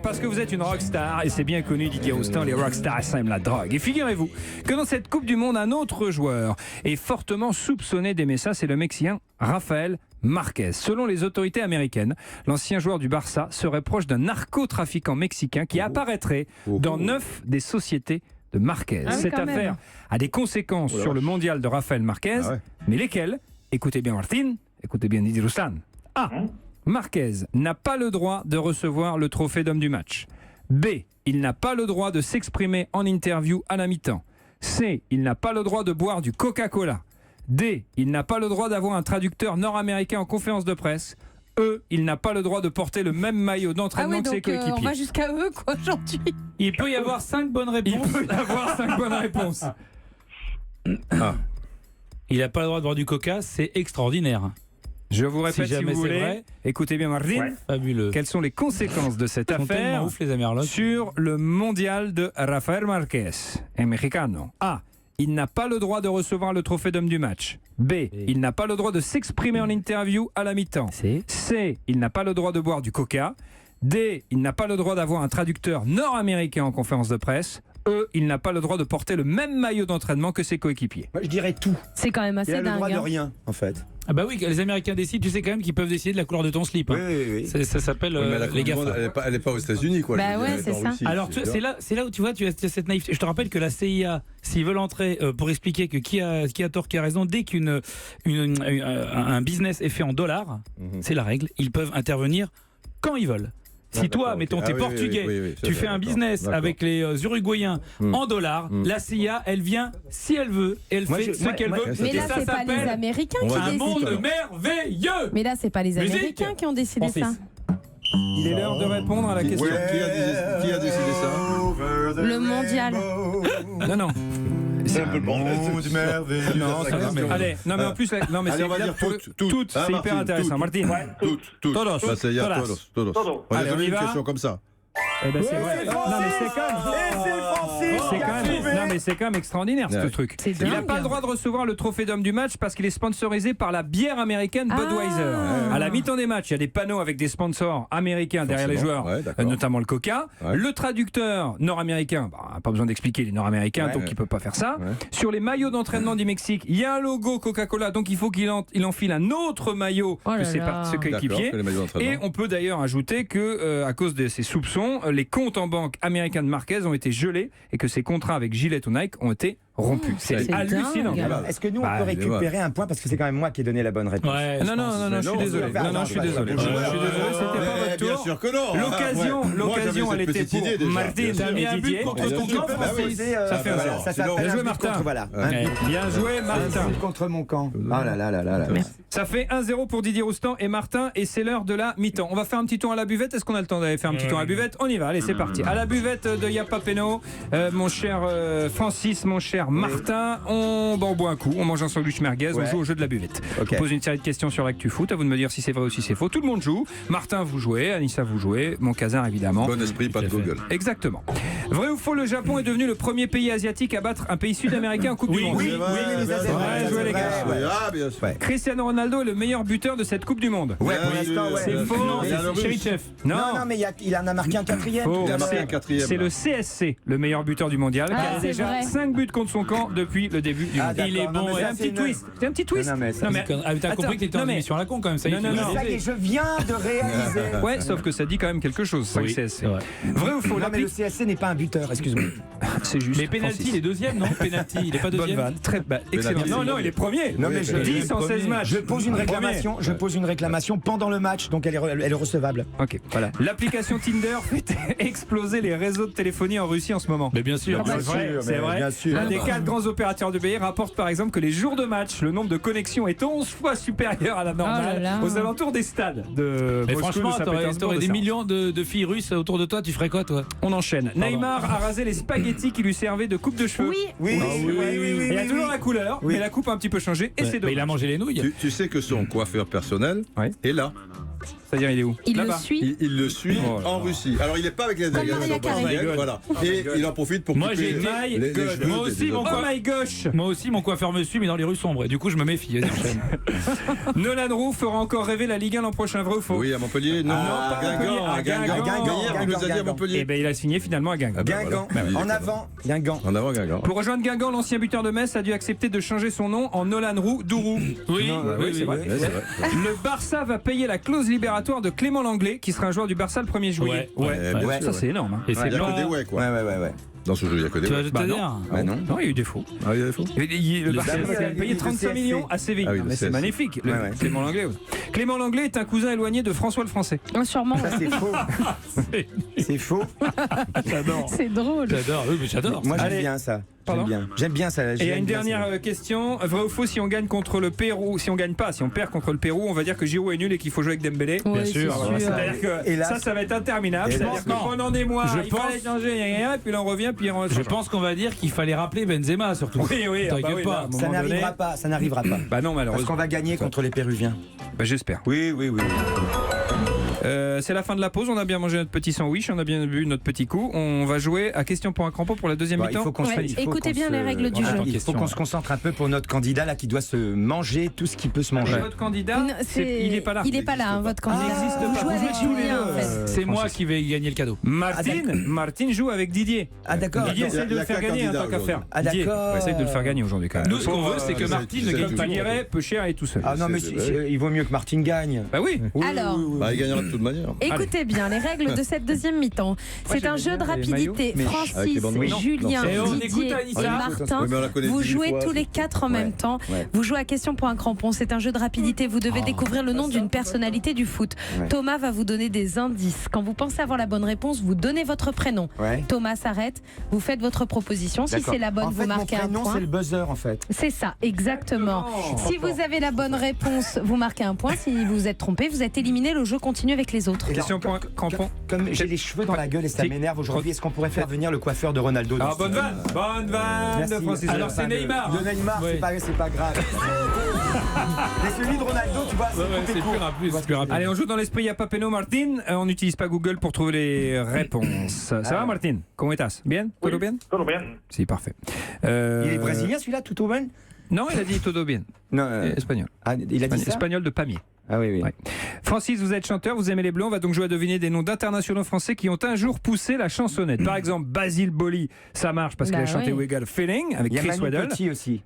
Parce que vous êtes une rockstar et c'est bien connu, Didier Roustan, les rockstars aiment la drogue. Et figurez-vous que dans cette Coupe du Monde, un autre joueur est fortement soupçonné d'aimer ça, c'est le Mexicain Rafael Marquez. Selon les autorités américaines, l'ancien joueur du Barça serait proche d'un narcotrafiquant mexicain qui apparaîtrait dans 9 des sociétés de Marquez. Cette affaire a des conséquences sur le mondial de Rafael Marquez, mais lesquelles ? Écoutez bien Martine, écoutez bien Didier Roustan. A. Marquez n'a pas le droit de recevoir le trophée d'homme du match. B. Il n'a pas le droit de s'exprimer en interview à la mi-temps. C. Il n'a pas le droit de boire du Coca-Cola. D. Il n'a pas le droit d'avoir un traducteur nord-américain en conférence de presse. E. Il n'a pas le droit de porter le même maillot d'entraînement que ses coéquipiers. On va jusqu'à eux quoi aujourd'hui. Il peut y avoir 5 bonnes réponses. Il peut y avoir 5 bonnes réponses. Il n'a pas le droit de boire du Coca, c'est extraordinaire. Je vous répète si vous voulez. Vrai. Écoutez bien Martine. Fabuleux. Quelles sont les conséquences de cette affaire ouf, les sur le mondial de Rafael Marquez, un mexicano? A. Il n'a pas le droit de recevoir le trophée d'homme du match. B. Il n'a pas le droit de s'exprimer en interview à la mi-temps. C. Il n'a pas le droit de boire du coca. D. Il n'a pas le droit d'avoir un traducteur nord-américain en conférence de presse. E. Il n'a pas le droit de porter le même maillot d'entraînement que ses coéquipiers. Moi je dirais tout. C'est quand même assez dingue. Il a le droit de rien en fait. Ah bah oui, les Américains décident, tu sais quand même qu'ils peuvent décider de la couleur de ton slip. Hein. Oui. Ça s'appelle les GAFA. Elle n'est pas aux États-Unis quoi. Bah ouais, c'est ça. Russie, alors c'est là où tu vois, tu as cette naïveté. Je te rappelle que la CIA, s'ils veulent entrer pour expliquer que qui a tort, qui a raison, dès qu'un business est fait en dollars, c'est la règle, ils peuvent intervenir quand ils veulent. Si toi, mettons, t'es portugais, tu fais un business avec les Uruguayens en dollars, la CIA, elle vient si elle veut, elle fait ce qu'elle veut. Mais là, c'est pas les Américains qui décident. Un monde merveilleux. Mais là, c'est pas les Américains qui ont décidé ça. Il est l'heure de répondre à la question. Qui a décidé ça? Le mondial. Non. C'est un peu le bordel. Non, ça va. Allez, non mais en plus, non mais Allez, on va dire toutes. c'est hyper intéressant. Martin. Toutes. Todos. Bah, c'est todos. On Allez, a on donné y une va. question comme ça. Eh ben c'est vrai. Non mais c'est quand même extraordinaire ce truc. C'est Il n'a dingue. pas le droit de recevoir le trophée d'homme du match parce qu'il est sponsorisé par la bière américaine Budweiser. À la mi-temps des matchs, il y a des panneaux avec des sponsors américains derrière les joueurs, Ouais, d'accord. notamment le Coca. Ouais. Le traducteur nord-américain, pas besoin d'expliquer les nord-américains, Ouais, donc ouais. il peut pas faire ça. Ouais. Sur les maillots d'entraînement du Mexique, il y a un logo Coca-Cola, donc il faut qu'il enfile un autre maillot Oh là que ses là. coéquipiers. D'accord, que les maillots d'entraînement. Et on peut d'ailleurs ajouter que, à cause de ces soupçons, les comptes en banque américains de Marquez ont été gelés et que ses contrats avec Gillette ou Nike ont été rompus. C'est c'est hallucinant. dingue. Voilà. Est-ce que nous, on Bah, peut mais récupérer un point parce que c'est quand même moi qui ai donné la bonne réponse. Ouais, Non, je suis non, désolé. on va faire Non, je suis un désolé. match. Je suis désolé, c'était pas votre Bien tour. sûr que non. L'occasion, Ouais. Moi, l'occasion, j'avais elle cette était petite idée pour déjà, Martin bien sûr. et mis un but Didier. contre Bien ton sûr. camp, Bah oui. Francis. Ça fait un zéro. Ça Sinon, s'appelle bien joué, un but Martin. contre, voilà. Ouais. Un but Bien joué, Martin. contre mon camp. Oh là là là là là. Ça fait 1-0 pour Didier Roustan et Martin et c'est l'heure de la mi-temps. On va faire un petit tour à la buvette. Est-ce qu'on a le temps d'aller faire un petit tour à la buvette? On y va, allez c'est parti. À la buvette de Yapa Peno, mon cher Francis, mon cher Martin, on boit un coup, on mange un sandwich merguez, on Ouais. joue au jeu de la buvette. Ok. Je vous pose une série de questions sur l'actu foot, à vous de me dire si c'est vrai ou si c'est faux. Tout le monde joue. Martin, vous jouez, Anissa, vous jouez, mon Casar évidemment. Bon esprit, pas de Google. Exactement. Vrai ou faux, le Japon est devenu le premier pays asiatique à battre un pays sud-américain en Coupe du Monde. oui, bien ça, c'est sûr. vrai, Bien joué, les gars. Ouais, ah, bien sûr. Ouais. Cristiano Ronaldo est le meilleur buteur de cette Coupe du Monde. Ouais, pour Bien l'instant, sûr, ouais. C'est bien faux, sûr. non, Il y a le russe. Cherichev. Non, mais il en a marqué un quatrième. Faux. Il a marqué C'est- un quatrième. C'est le CSC, le meilleur buteur du mondial, qui Ah, a c'est déjà vrai. 5 buts contre son camp depuis le début du Ah, mondial. d'accord. Non, mais C'est ça, un c'est petit une- twist. C'est un petit twist. Non, mais ça, mais- Ah, mais t'as Attends, compris que t'étais non, en mais- émission à la con quand même. Ça y est, Non, tu non, l'as non. Ça y est, réalisé. je viens de réaliser. Ouais, sauf que ça dit quand même quelque chose, 5 Oui, CSC. c'est vrai. Vrai ou faux, Non, mais le CSC n'est pas un buteur, excuse-moi. C'est juste. Mais penalty, Francis. il est deuxième, non? Penalty, il est pas Bonne deuxième. vanne. Très excellent. Penalty, Non, c'est non, il est premier. Non, mais je- 10 en 16 matchs. Je pose une Premier. réclamation. Je pose une réclamation pendant le match, donc elle est recevable. Ok. Voilà. L'application Tinder fait exploser les réseaux de téléphonie en Russie en ce moment. Mais bien sûr. Bien C'est vrai, sûr, c'est mais vrai. bien sûr. L'un des 4 grands opérateurs de pays rapporte par exemple que les jours de match, le nombre de connexions est 11 fois supérieur à la normale Oh là là. aux alentours des stades de Mais Moscou, franchement, de Saint-Pétersbourg, t'aurais de des ça. millions de filles russes autour de toi, tu ferais quoi, toi? On enchaîne. Neymar a rasé les spaghettis qui lui servaient de coupe de cheveux. Oui. Oui, Il y a toujours la couleur, Oui. mais la coupe a un petit peu changé et c'est Mais dommage. il a mangé les nouilles. Tu sais que son coiffeur personnel Ouais. est là. C'est-à-dire, il est où? Il le Là-bas. suit. Il le suit Oh là là. en Russie. Alors il n'est pas avec les Comme délégations Maria Carré. brésiliennes, voilà. Et il en profite pour Moi, couper j'ai été- les cheveux Moi aussi, des mon autres. Oh my gosh! Moi aussi, mon coiffeur me suit, mais dans les rues sombres. Et du coup, je me méfie. Vas-y, enchaîne. Nolan Roux fera encore rêver la Ligue 1 l'an prochain, vrai ou faux? Oui, à Montpellier. Non, pas à Guingamp. à À Guingamp. Guingamp. Hier, il nous a dit à Guingamp. Eh Montpellier. ben, il a signé finalement à Guingamp. Ah ben, Guingamp. voilà. En avant, Guingamp. En avant, Guingamp. Pour rejoindre Guingamp, l'ancien buteur de Metz a dû accepter de changer son nom en Nolan Roux Dourou. Oui, oui, c'est vrai. Ouais, c'est vrai. Le Barça va payer la clause libératoire de Clément Langlais, qui sera un joueur du Barça le 1er juillet. Bien Ouais. sûr, Ça, c'est énorme. hein. Et Il c'est n'y a que des pas. ouais, quoi. Ouais. Dans ce jeu, il n'y a que des Tu vas ouais. te Bah non. dire. Ah non. Non, il y a eu des faux. Ah, il y a des faux. Le Barça CSC. a payé 35 millions à Séville. Ah oui, le Mais c'est CSC. magnifique. Le Ouais. Clément Langlais. Oui. Clément Langlais est un cousin éloigné de François le Français. Oh, sûrement. Ça, c'est faux. C'est faux. J'adore. C'est drôle. J'adore, oui, mais j'adore. Moi, Allez. j'aime bien ça. Pardon J'aime bien ça. Et il y a j'aime une bien dernière ça. question. Vrai ou faux, si on gagne contre le Pérou, si on gagne pas, si on perd contre le Pérou, on va dire que Giroud est nul et qu'il faut jouer avec Dembélé. Ouais, c'est sûr. sûr. C'est-à-dire que Et là, ça va être interminable. Et C'est-à-dire que non. pendant des mois, Je il fallait pense- changer, et puis là on revient, puis on Je pense qu'on va dire qu'il fallait rappeler Benzema surtout. Oui, ah bah T'inquiète oui, pas. là, à un moment Ça donné- n'arrivera pas. Ça n'arrivera pas. Bah non, Parce malheureusement. qu'on va gagner contre les Péruviens. Bah, j'espère. Oui. C'est la fin de la pause. On a bien mangé notre petit sandwich, on a bien bu notre petit coup. On va jouer à question pour un crampon pour la deuxième Bon, il mi-temps. faut qu'on se- Ouais, il faut écoutez qu'on bien se- les règles du voilà, jeu. Il faut Question, qu'on ouais. se concentre un peu pour notre candidat là qui doit se manger tout ce qui peut se manger. Votre candidat, Non, il n'est pas là. Il n'est pas là, hein, votre candidat. Il n'existe pas. Vous jouez Vous avec jouez tous les Julien, deux. en fait. C'est moi qui vais gagner le cadeau. Martine joue avec Didier. Ah d'accord. Didier il y a- essaie de il y le a faire qu'un gagner candidat tant qu'à faire. Ah, Didier, d'accord. on essaie de le faire gagner aujourd'hui quand même. Nous, ce qu'on veut, c'est que Martine ne gagne pas. Panieret, peu cher et tout seul. Ah non mais il vaut mieux que Martine gagne. Bah oui. Alors, Bah, il gagnera de toute manière. écoutez bien les règles de cette deuxième mi-temps. C'est un j'aimais jeu de bien les rapidité. maillots, mais- avec Francis, les bandes noires. Julien, Non. Et on Didier écoute Anissa. et Martin, Oui, mais on la connaît vous 10 000 jouez fois, tous les c'est- 4 en même temps. Ouais. Vous jouez à question pour un crampon. C'est un jeu de rapidité. Vous devez découvrir le nom d'une personnalité du foot. Ouais. Thomas va vous donner des indices. Quand vous pensez avoir la bonne réponse, vous donnez votre prénom. Ouais. Thomas s'arrête, vous faites votre proposition. Si D'accord. c'est la bonne, en vous fait, marquez mon un prénom point. c'est le buzzer en fait. C'est ça, exactement. Si vous avez la bonne réponse, vous marquez un point. Si vous êtes trompé, vous êtes éliminé. Le jeu continue avec avec les autres. Question pour un crampon. Comme j'ai les cheveux dans la gueule et ça Si. m'énerve aujourd'hui, est-ce qu'on pourrait faire venir le coiffeur de Ronaldo dans Ah, le bonne studio? vanne. Bonne vanne de Merci. Francis. Alors, c'est Pas de- Neymar. De Neymar, Oui. c'est pas grave. Mais celui de Ronaldo, tu vois, c'est plus rapide. C'est plus rapide. Allez, on joue dans l'esprit Y'a pas Peno, Martin. On n'utilise pas Google pour trouver les réponses. Ça va, Martin? Comment estás? Bien? Todo bien? Todo bien. Si, parfait. Il est brésilien celui-là, tout au bien? Non, il a dit todo bien. Non, Espagnol. ah, il a dit ça? Espagnol de Pamiers. Ah oui, oui. Ouais. Francis, vous êtes chanteur, vous aimez les Bleus, on va donc jouer à deviner des noms d'internationaux français qui ont un jour poussé la chansonnette. Par exemple, Basile Boli, ça marche parce qu'il Bah a chanté oui. We Got a Feeling avec Il y a Chris Manu Waddle, Petit aussi.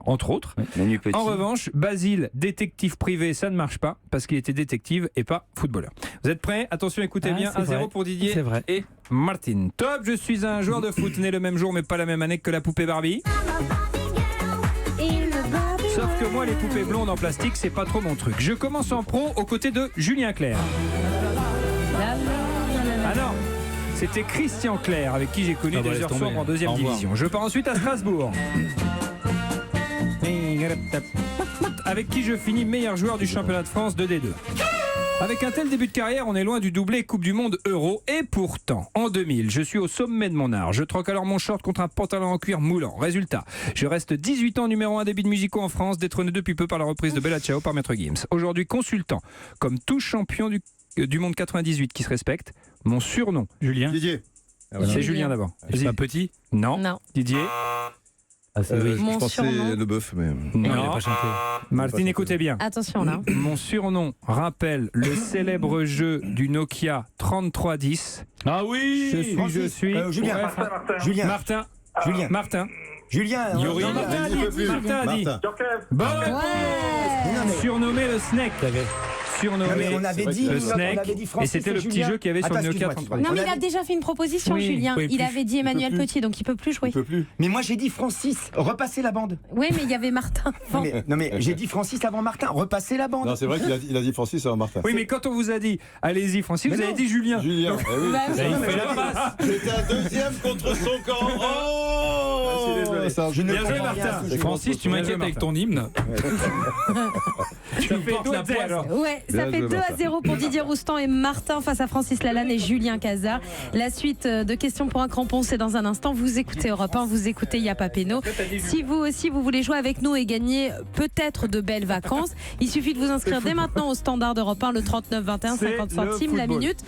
entre autres. Manu Petit. En revanche, Basile, détective privé, ça ne marche pas parce qu'il était détective et pas footballeur. Vous êtes prêts? Attention, écoutez Ah, bien, c'est 1-0 vrai. pour Didier C'est vrai. et Martin. Top, je suis un joueur de foot né le même jour mais pas la même année que la poupée Barbie. Sauf que moi, les poupées blondes en plastique, c'est pas trop mon truc. Je commence en pro aux côtés de Julien Clerc. Ah non, c'était Christian Clerc avec qui j'ai connu Ah bah, des laisse heures tomber. sombres en deuxième Au revoir. division. Je pars ensuite à Strasbourg. Avec qui je finis meilleur joueur du championnat de France de D2. Avec un tel début de carrière, on est loin du doublé Coupe du Monde Euro. Et pourtant, en 2000, je suis au sommet de mon art. Je troque alors mon short contre un pantalon en cuir moulant. Résultat, je reste 18 ans numéro 1 des beats musicaux en France, détrôné depuis peu par la reprise de Bella Ciao par Maître Gims. Aujourd'hui consultant, comme tout champion du monde 98 qui se respecte, mon surnom, Julien. Didier. c'est Julien d'abord. C'est pas petit. Non. Non. Didier. Mon je pensais surnom. le bœuf, mais. Non, il Non. a pas chanté. Martine, écoutez bien. Attention là. Mon surnom rappelle le célèbre jeu du Nokia 3310. Ah oui. Je suis. Julien. Bref, Julien. Martin. Julien. Martin. Julien. Yori. Non, Martin a dit. Martin a dit. Martin. Bonne réponse. Surnommé le Snake. Surnommé mais on avait dit, le on Snake. avait dit Et Francis c'était et le petit Julien. jeu qu'il y avait sur le Attends, Nokia excuse-moi, 3310. Non, mais il On a avait- déjà fait une proposition, Oui, Julien. oui, Il plus. avait dit Emmanuel Petit, donc il peut plus jouer. Il peut plus. Mais moi j'ai dit Francis, repassez la bande. Oui, mais il y avait Martin. Non mais j'ai dit Francis avant Martin, repassez la bande. Non, c'est vrai qu'il a dit Francis avant Martin. Oui, mais quand on vous a dit, allez-y, Francis, Mais vous avez non. dit Julien. Julien. eh oui. Bah oui. Il fait la passe. J'étais un deuxième contre son camp. Oh Je suis désolé. Je ne Bien joué, comprends rien à Martin. ce jeu. Francis, tu m'inquiètes avec ton hymne. Ça fait portes la 2-0 poisse. alors. Ouais, ça Bien fait joué, 2-0 pour Didier Roustan et Martin face à Francis Lalanne et Julien Cazard. La suite de questions pour un crampon, c'est dans un instant. Vous écoutez Europe 1, vous écoutez Y'a pas Péno. Si vous aussi, vous voulez jouer avec nous et gagner peut-être de belles vacances, il suffit de vous inscrire dès maintenant au standard d'Europe 1, le 39 21, C'est 50 le centimes la football. minute.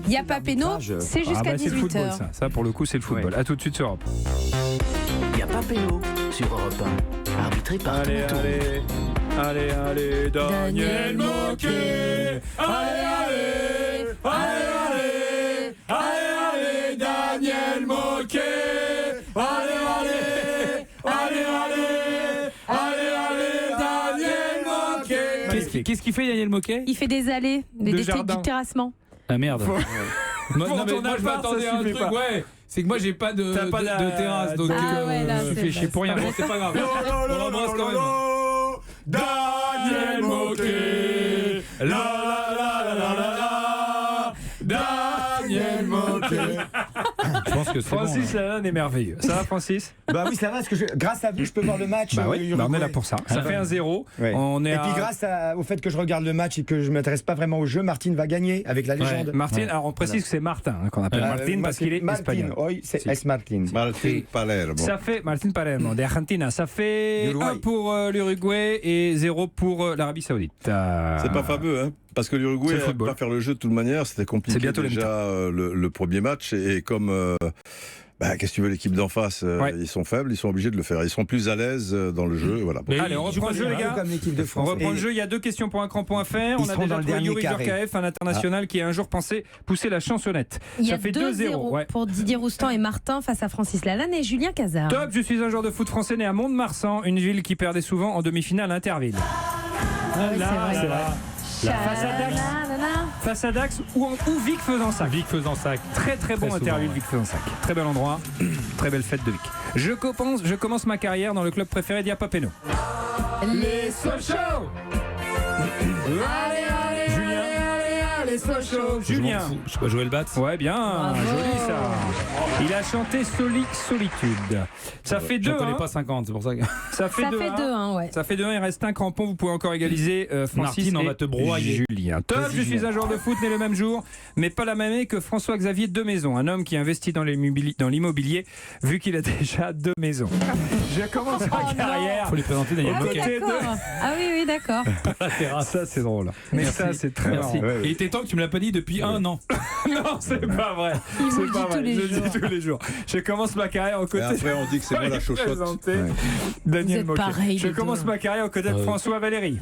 Y'a pas Péno, c'est Ah jusqu'à bah, c'est le football, 18h. ça. Pour le coup, c'est le football. À tout de suite sur Europe. Y'a pas Péno sur Europe 1. Arbitré par Allez, Thomas Tourou. allez, allez, Daniel Moquet. Allez, Daniel Moquet. Daniel Moquet. Qu'est-ce qu'il fait, Daniel Moquet? Il fait des allées, De jardin. du terrassement. Ah merde. Moi, Pour non, mais ton moi, je appart, m'attendais ça à un suffit truc, pas. ouais. C'est que moi, j'ai pas de T'as pas terrasse, donc Ah ouais, là, je c'est fais chier vrai, pour rien. bon, c'est pas grave. On l'embrasse quand même. Daniel Moquet. La la la la la la. Daniel Moquet. Je pense que c'est bon. Francis Lalanne est merveilleux. Ça va, Francis? Bah oui, ça va, parce que grâce à vous, je peux voir le match. Bah oui, Uruguay. on est là pour ça. Ça fait 1-0. Ouais. On est Et puis à- grâce au fait que je regarde le match et que je m'intéresse pas vraiment au jeu, Martine va gagner avec la légende. Martin, alors on précise que c'est Martin qu'on appelle Martin parce qu'il est espagnol. Oui, c'est S. Martin. Martin Palermo. Ça fait Martin Palermo d'Argentina. Ça fait Uruguay. 1 pour l'Uruguay et 0 pour l'Arabie Saoudite. C'est pas fameux, hein, parce que l'Uruguay C'est le ne football. pas faire le jeu de toute manière, c'était compliqué C'est bientôt la déjà le premier match, et comme qu'est-ce que tu veux, l'équipe d'en face, Ouais. ils sont faibles, ils sont obligés de le faire, ils sont plus à l'aise dans le jeu, voilà. Mais Allez, on reprend le jeu, les gars. Comme l'équipe de On France. reprend Et- le jeu, il y a 2 questions pour un crampon à faire. Ils On a seront déjà dans le trouvé dernier Yuri carré. Djorkaeff, un international qui a un jour pensé pousser la chansonnette. Il y a Ça fait 2-0 ouais. pour Didier Roustan et Martin face à Francis Lalanne et Julien Cazard. Top, je suis un joueur de foot français né à Mont-de-Marsan, une ville qui perdait souvent en demi-finale Interville. c'est vrai. Face à Dax. Face à Dax ou Vic Fezensac. Vic Fezensac. Très très bon Très Interville, souvent, Vic Fezensac. Très bel endroit, très belle fête de Vic. Je commence ma carrière dans le club préféré d'Y'a pas Péno. Les Sochaux. Julien. les slow shows. Julien. Je sais pas jouer le bat. Ouais, bien, Bravo. joli ça. Il a chanté Solitude. Ça fait Je 2. connais pas 50, c'est pour ça que. Ça fait Ça 2. fait 2-1, ouais. Ça fait 2-1, il reste un crampon, vous pouvez encore égaliser Francis Martine, on et va te broyer. Julien. Top, je suis un joueur de foot né le même jour, mais pas la même année que François-Xavier Demaison, un homme qui investit dans l'immobilier, vu qu'il a déjà 2 maisons. Je commence ma carrière. Faut les présenter Daniel Ah oui, Moquet. d'accord. Ah oui, d'accord. Ça, c'est drôle. Mais Merci. ça, c'est très Merci. marrant. Il était temps que tu me l'as pas dit depuis un an. Non, c'est pas vrai. Il vous C'est le pas dit vrai. tous les Je le jours. dis tous les jours. Je commence ma carrière aux Et côtés. après, on dit que c'est moi la chochotte. Présenter Ouais. Daniel Vous êtes Moquet. pareils, Je les commence deux. ma carrière aux côtés de François Valéry.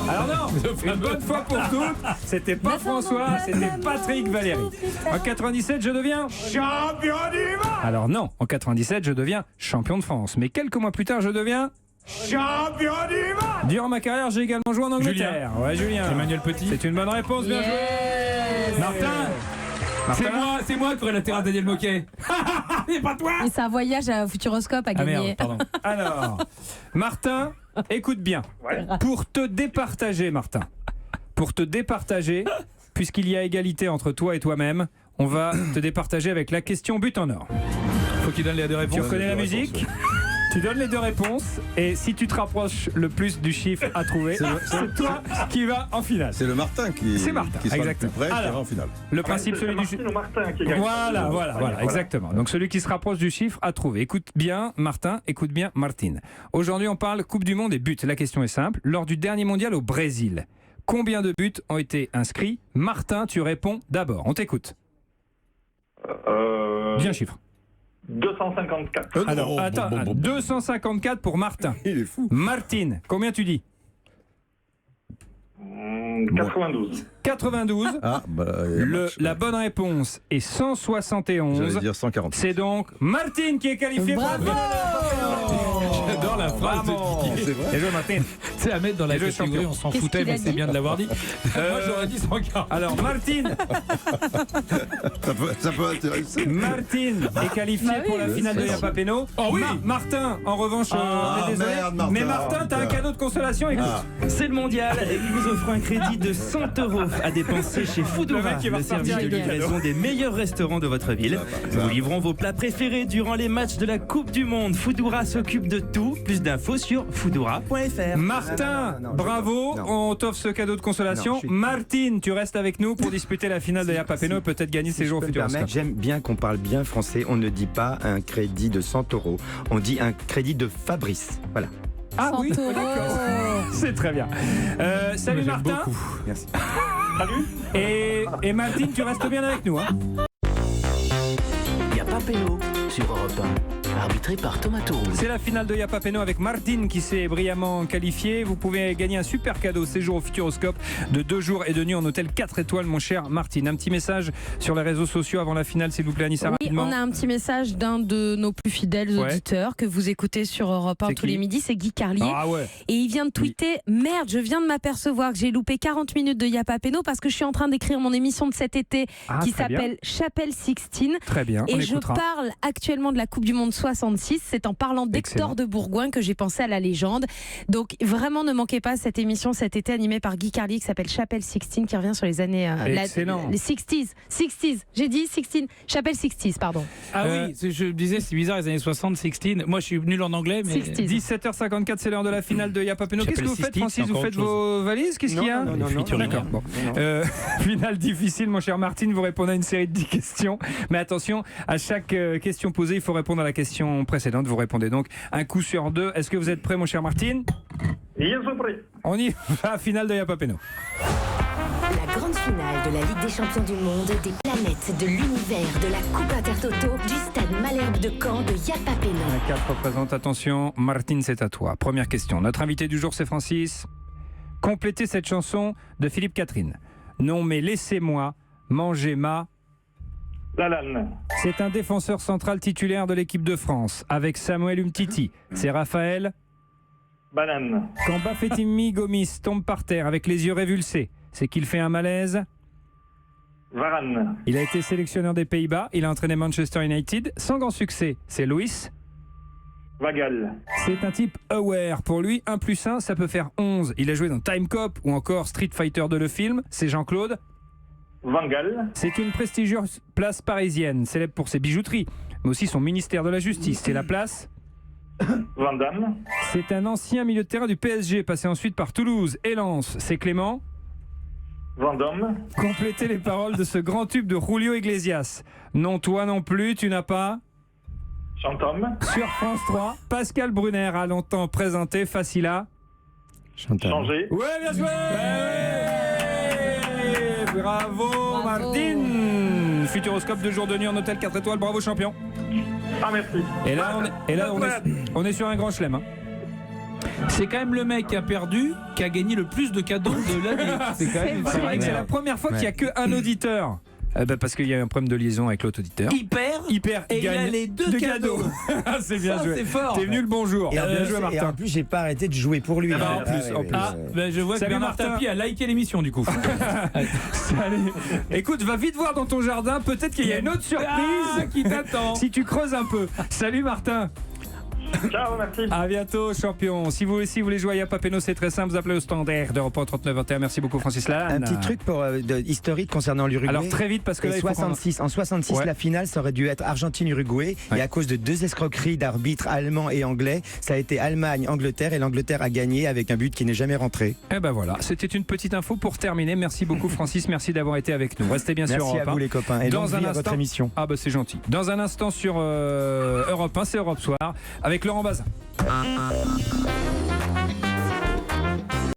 Alors non, une bonne fois pour toutes, c'était pas François, c'était Patrick Valéry. En 97, je deviens champion du monde. Alors non, en 97, je deviens champion de France. Mais quelques mois plus tard, je deviens champion du monde. Durant ma carrière, j'ai également joué en Angleterre. Ouais, Julien. Emmanuel Petit. C'est une bonne réponse, bien joué. Martin, c'est moi qui aurais l'intérêt à Daniel Moquet. C'est pas toi. Et c'est un voyage à Futuroscope à Ah gagner. merde, pardon. Alors, Martin, écoute bien. Pour te départager, Martin, puisqu'il y a égalité entre toi et toi-même, on va te départager avec la question but en or. Faut qu'il donne les deux réponses. Tu reconnais la musique ? Tu donnes les 2 réponses et si tu te rapproches le plus du chiffre à trouver, c'est toi qui vas en finale. C'est le Martin qui C'est Martin, qui sera exactement. le plus près qui Alors, ira en finale. Le principe, celui du chiffre. Voilà, exactement. Donc celui qui se rapproche du chiffre à trouver. Écoute bien, Martin, écoute bien, Martine. Aujourd'hui, on parle Coupe du Monde et buts. La question est simple. Lors du dernier mondial au Brésil, combien de buts ont été inscrits ? Martin, tu réponds d'abord. On t'écoute. Bien chiffre. 254. Alors, attends, 254 pour Martin. Il est fou. Martine, combien tu dis ? 92. 92. Ah, bah, il y a match. La bonne réponse est 171. J'allais dire 140. C'est donc Martine qui est qualifiée pour la Bravo. finale. J'adore la phrase de Didier. C'est vrai. Et joué, Martine. C'est à mettre dans la Et le catégorie, champion. on s'en Qu'est-ce foutait, qu'il mais a c'est dit bien de l'avoir dit. Moi, j'aurais dit 140. Alors, Martine Ça peut intéresser. Martine est qualifiée Bah oui. pour la finale de Y'a pas Péno. Oh oui. Martin, en revanche, Ah, désolé. merde, Martin. Mais Martin, t'as un cadeau de consolation. Écoute. C'est le mondial et nous vous offrons un crédit de 100 € à dépenser chez Le Foodora, mec qui va le repartir service de avec le livraison des meilleurs restaurants de votre ville. Nous vous livrons vos plats préférés durant les matchs de la Coupe du Monde. Foodora s'occupe de tout. Plus d'infos sur foodora.fr. Martin, Non, bravo, non. on t'offre ce cadeau de consolation. Non, je suis- Martine, tu restes avec nous pour disputer la finale de Y'a pas Péno et peut-être gagner Si ses je jours au peux me Futuroscope. permettre, j'aime bien qu'on parle bien français. On ne dit pas un crédit de 100 €. On dit un crédit de Fabrice. Voilà. Ah oui, 100 €. c'est très bien. Salut J'aime Martin. beaucoup. Merci. Et Martine, tu restes bien avec nous. Hein. Y'a pas Péno sur Europe 1. Arbitré par Thomas Touroux. C'est la finale de Y'a pas Péno avec Martine qui s'est brillamment qualifiée. Vous pouvez gagner un super cadeau, séjour au Futuroscope de 2 jours et 2 nuits en hôtel 4 étoiles, mon cher Martine. Un petit message sur les réseaux sociaux avant la finale, s'il vous plaît, Anissa, Oui, rapidement. on a un petit message d'un de nos plus fidèles Ouais. auditeurs que vous écoutez sur Europe 1 C'est tous qui les midis, c'est Guy Carlier. Ah ouais. Et il vient de tweeter merde, je viens de m'apercevoir que j'ai loupé 40 minutes de Y'a pas Péno parce que je suis en train d'écrire mon émission de cet été Ah, qui très bien. s'appelle Chapelle Sixtine. Très bien, on Et je écoutera. parle actuellement de la Coupe du Monde 66. C'est en parlant d'Hector Excellent. de Bourgoin que j'ai pensé à la légende. Donc vraiment, ne manquez pas cette émission cet été animée par Guy Carlier qui s'appelle Chapelle Sixtine qui revient sur les années Excellent. les 60s. 60s. J'ai dit 16. Chapelle 60s, pardon. Ah oui, je me disais, c'est bizarre, les années 60, 16. Moi, je suis nul en anglais, mais. 60s. 17h54, c'est l'heure de la finale de Y'a pas Péno. Qu'est-ce que vous faites, Chapelle Francis? Sixtine, Vous c'est faites encore vos valises? Qu'est-ce qu'il y a? D'accord. Bon. Finale difficile, mon cher Martine. Vous répondez à une série de 10 questions. Mais attention, à chaque question posée, il faut répondre à la question précédente. Vous répondez donc un coup sur 2. Est-ce que vous êtes prêt, mon cher Martine? Ils sont prêts. On y va, finale de Y'a pas Péno. La grande finale de la Ligue des champions du monde, des planètes, de l'univers, de la Coupe Intertoto, du stade Malherbe de Caen, de Y'a pas Péno. La 4 représente, attention, Martine, c'est à toi. Première question. Notre invité du jour, c'est Francis. Complétez cette chanson de Philippe Catherine. Non mais laissez-moi manger ma... Lalanne. C'est un défenseur central titulaire de l'équipe de France. Avec Samuel Umtiti, c'est Raphaël. Banane. Quand Bafétimi Gomis tombe par terre avec les yeux révulsés, c'est qu'il fait un malaise. Varane. Il a été sélectionneur des Pays-Bas, il a entraîné Manchester United. Sans grand succès, c'est Louis. Vagal. C'est un type aware. Pour lui, 1 + 1, ça peut faire 11. Il a joué dans Time Cop ou encore Street Fighter 2 le film. C'est Jean-Claude. Van Gaal. C'est une prestigieuse place parisienne, célèbre pour ses bijouteries, mais aussi son ministère de la Justice. C'est la place. Van Damme. C'est un ancien milieu de terrain du PSG, passé ensuite par Toulouse et Lens. C'est Clément. Vendôme. Complétez les paroles de ce grand tube de Julio Iglesias. Non, toi non plus, tu n'as pas. Chantôme. Sur France 3, Pascal Brunner a longtemps présenté Facila. Changer. Ouais, bien joué. Bravo, Martine. Futuroscope de jour de nuit en hôtel 4 étoiles. Bravo, champion. Ah, merci. Et là, on est sur un grand chelem. Hein. C'est quand même le mec qui a perdu qui a gagné le plus de cadeaux de l'année. C'est vrai que c'est la première fois qu'il n'y a qu'un auditeur. Parce qu'il y a un problème de liaison avec l'autre auditeur. Il perd et il a les deux cadeaux. C'est bien Ça, joué. c'est fort. T'es venu le bonjour. Et Bien joué, Martin. Et en plus, j'ai pas arrêté de jouer pour lui. En plus. Je vois que Salut, Bernard Martin. Tapie a liké l'émission du coup. Salut. Écoute, va vite voir dans ton jardin. Peut-être qu'il y a une autre surprise qui t'attend. si tu creuses un peu. Salut, Martin. Ciao, merci. À bientôt, champion. Si vous aussi voulez jouer à Y'a pas péno, c'est très simple. Vous appelez au standard d'Europe 3921. Merci beaucoup, Francis Lalanne. Un petit truc pour historique concernant l'Uruguay. Alors très vite parce que là, il faut prendre- En 66, Ouais. la finale, ça aurait dû être Argentine-Uruguay. Ouais. Et à cause de deux escroqueries d'arbitres allemands et anglais, ça a été Allemagne-Angleterre et l'Angleterre a gagné avec un but qui n'est jamais rentré. Eh ben voilà, c'était une petite info pour terminer. Merci beaucoup, Francis. Merci d'avoir été avec nous. Restez bien sûr Merci Europe à vous 1. les copains. Et Dans longue un vie à instant- votre émission. Ah bah c'est gentil. Dans un instant sur Europe 1, c'est Europe Soir avec Laurent Bazin.